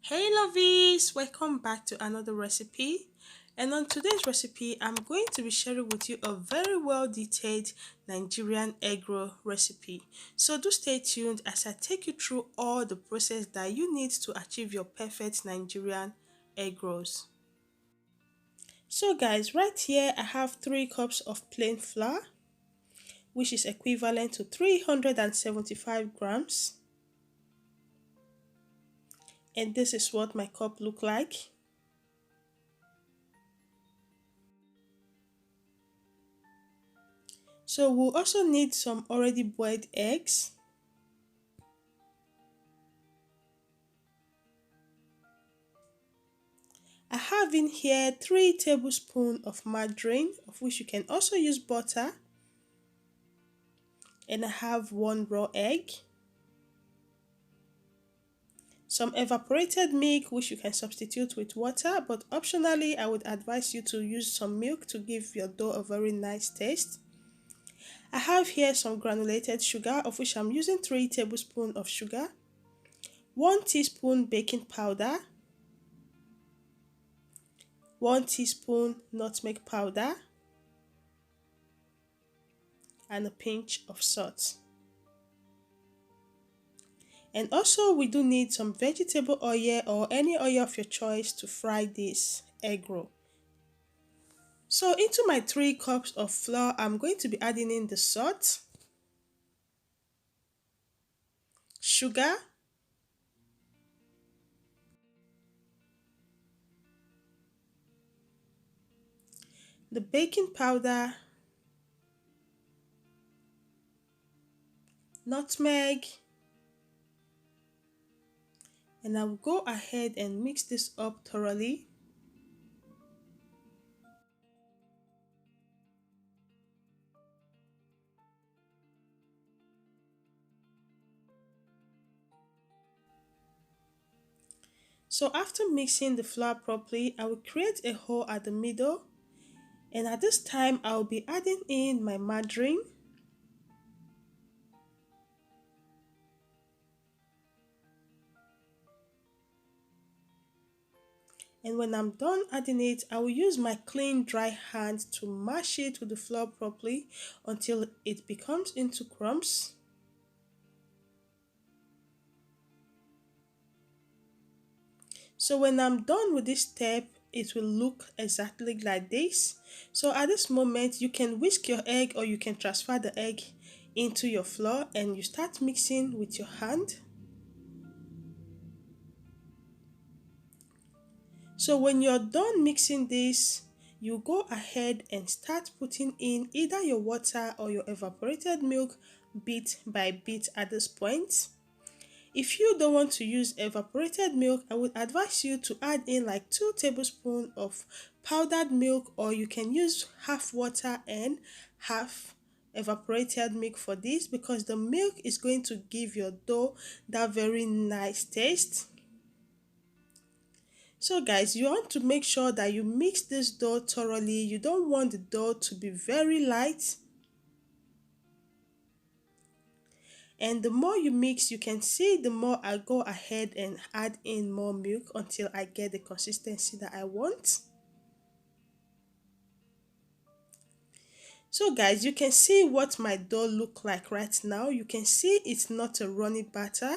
Hey lovies, welcome back to another recipe. And on today's recipe, I'm going to be sharing with you a very well detailed Nigerian egg roll recipe. So do stay tuned as I take you through all the process that you need to achieve your perfect Nigerian egg rolls. So guys, right here I have 3 cups of plain flour, which is equivalent to 375 grams. And this is what my cup look like. So we'll also need some already boiled eggs. I have in here 3 tablespoons of margarine, of which you can also use butter. And I have 1 raw egg. Some evaporated milk, which you can substitute with water, but optionally I would advise you to use some milk to give your dough a very nice taste. I have here some granulated sugar, of which I'm using 3 tablespoons of sugar, 1 teaspoon baking powder, 1 teaspoon nutmeg powder, and a pinch of salt. And also we do need some vegetable oil or any oil of your choice to fry this egg roll. So into my 3 cups of flour, I'm going to be adding in the salt, sugar, the baking powder, nutmeg, and I will go ahead and mix this up thoroughly. So after mixing the flour properly, I will create a hole at the middle, and at this time I will be adding in my margarine. And when I'm done adding it, I will use my clean dry hand to mash it with the flour properly until it becomes into crumbs. So when I'm done with this step, it will look exactly like this. So at this moment, you can whisk your egg or you can transfer the egg into your flour and you start mixing with your hand. So when you're done mixing this, you go ahead and start putting in either your water or your evaporated milk bit by bit at this point. If you don't want to use evaporated milk, I would advise you to add in like 2 tablespoons of powdered milk, or you can use half water and half evaporated milk for this, because the milk is going to give your dough that very nice taste. So guys, you want to make sure that you mix this dough thoroughly. You don't want the dough to be very light. And the more you mix, you can see the more I go ahead and add in more milk until I get the consistency that I want. So guys, you can see what my dough look like right now. You can see it's not a runny batter.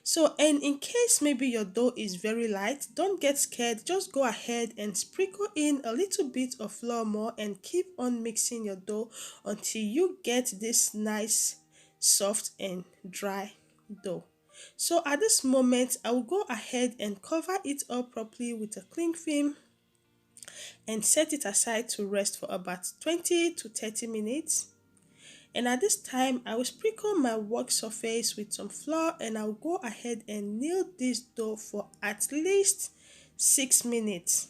So, and in case maybe your dough is very light, don't get scared. Just go ahead and sprinkle in a little bit of flour more and keep on mixing your dough until you get this nice, soft and dry dough. So at this moment, I will go ahead and cover it up properly with a cling film and set it aside to rest for about 20 to 30 minutes. And at this time, I will sprinkle my work surface with some flour and I'll go ahead and knead this dough for at least 6 minutes.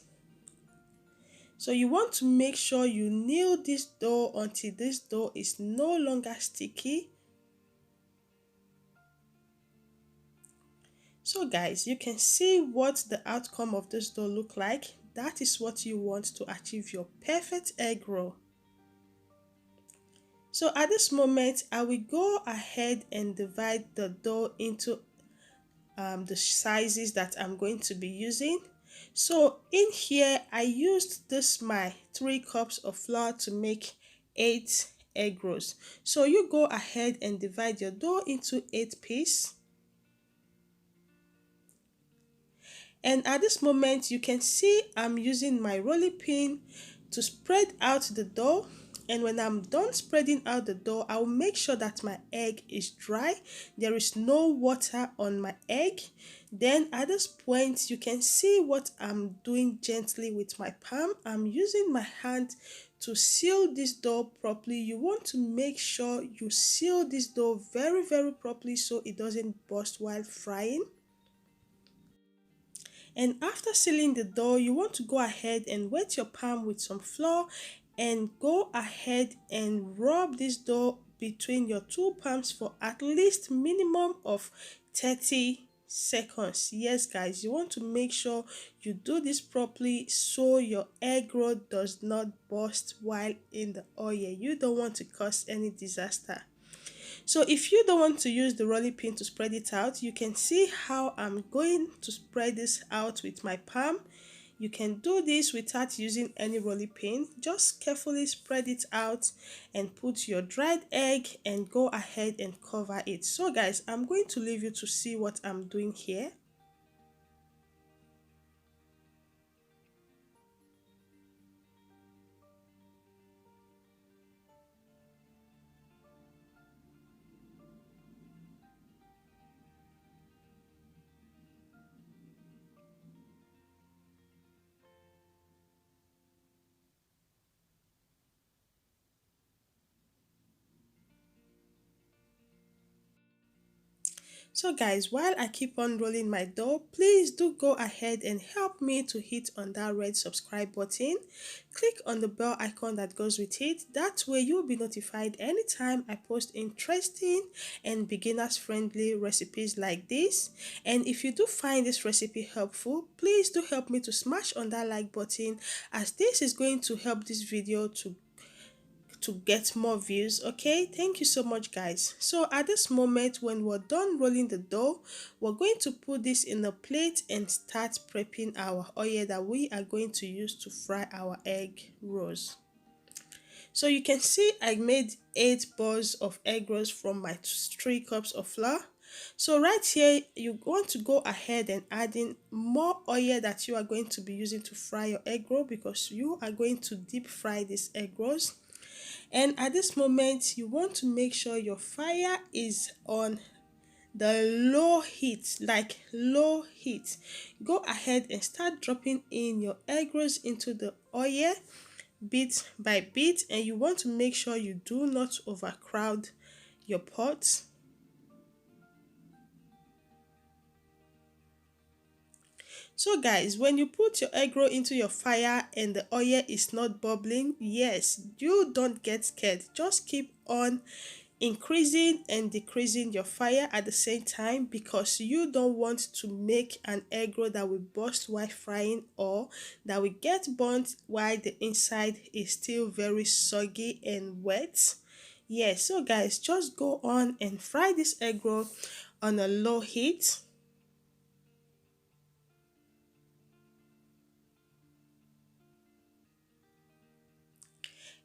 So you want to make sure you knead this dough until this dough is no longer sticky. So guys, you can see what the outcome of this dough look like. That is what you want to achieve your perfect egg roll. So at this moment, I will go ahead and divide the dough into the sizes that I'm going to be using. So in here I used this my 3 cups of flour to make 8 egg rolls. So you go ahead and divide your dough into 8 pieces. And at this moment you can see I'm using my rolling pin to spread out the dough. And when I'm done spreading out the dough, I will make sure that my egg is dry. There is no water on my egg. Then at this point you can see what I'm doing gently with my palm. I'm using my hand to seal this dough properly. You want to make sure you seal this dough very properly so it doesn't burst while frying. And after sealing the dough, you want to go ahead and wet your palm with some flour and go ahead and rub this dough between your two palms for at least minimum of 30 seconds. Yes guys, you want to make sure you do this properly so your egg roll does not burst while in the oil. You don't want to cause any disaster. So if you don't want to use the rolling pin to spread it out, you can see how I'm going to spread this out with my palm. You can do this without using any rolling pin. Just carefully spread it out and put your dried egg and go ahead and cover it. So guys, I'm going to leave you to see what I'm doing here. So guys, while I keep on rolling my dough, please do go ahead and help me to hit on that red subscribe button. Click on the bell icon that goes with it. That way you'll be notified anytime I post interesting and beginners friendly recipes like this. And if you do find this recipe helpful, please do help me to smash on that like button, as this is going to help this video to get more views. Okay, thank you so much guys. So at this moment, when we're done rolling the dough, we're going to put this in a plate and start prepping our oil that we are going to use to fry our egg rolls. So you can see I made 8 balls of egg rolls from my 3 cups of flour. So right here, you want to go ahead and add in more oil that you are going to be using to fry your egg roll, because you are going to deep fry these egg rolls. And at this moment, you want to make sure your fire is on the low heat, like low heat. Go ahead and start dropping in your egg rolls into the oil bit by bit, and you want to make sure you do not overcrowd your pot. So guys, when you put your egg roll into your fire and the oil is not bubbling, yes, you don't get scared. Just keep on increasing and decreasing your fire at the same time, because you don't want to make an egg roll that will burst while frying, or that will get burnt while the inside is still very soggy and wet. Yes, so guys, just go on and fry this egg roll on a low heat.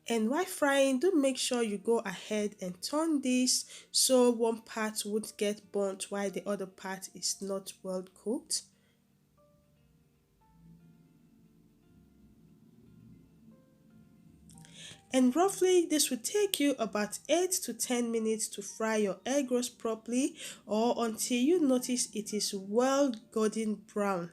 And while frying, do make sure you go ahead and turn this so one part would get burnt while the other part is not well cooked. And roughly this will take you about 8 to 10 minutes to fry your egg rolls properly, or until you notice it is well golden brown.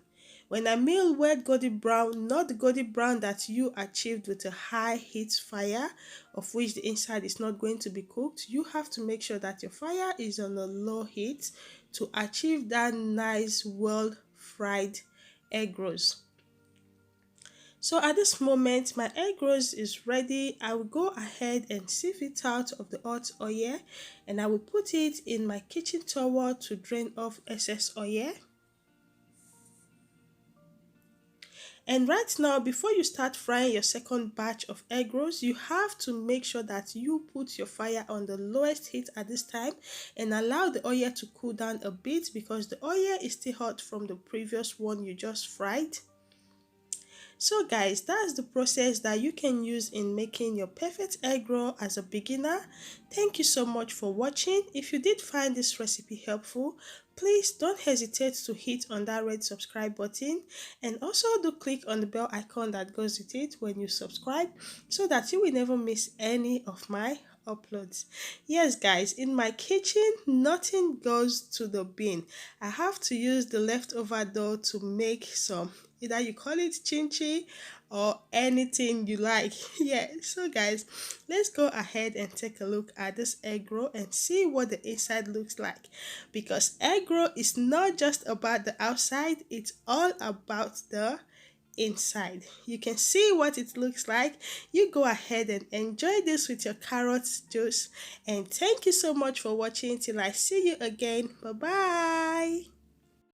When I mean well golden brown, not the golden brown that you achieved with a high heat fire, of which the inside is not going to be cooked. You have to make sure that your fire is on a low heat to achieve that nice well fried egg rolls. So at this moment, my egg rolls is ready. I will go ahead and sieve it out of the hot oil, and I will put it in my kitchen towel to drain off excess oil. And right now, before you start frying your second batch of egg rolls, you have to make sure that you put your fire on the lowest heat at this time and allow the oil to cool down a bit because the oil is still hot from the previous one you just fried. So guys, that's the process that you can use in making your perfect egg roll as a beginner. Thank you so much for watching. If you did find this recipe helpful, please don't hesitate to hit on that red subscribe button, and also do click on the bell icon that goes with it when you subscribe so that you will never miss any of my uploads. Yes guys, in my kitchen nothing goes to the bin. I have to use the leftover dough to make some, either you call it chinchi or anything you like. Yeah, so guys, let's go ahead and take a look at this egg roll and see what the inside looks like, because egg roll is not just about the outside, it's all about the inside. You can see what it looks like. You go ahead and enjoy this with your carrot juice, and thank you so much for watching. Till I see you again, bye bye.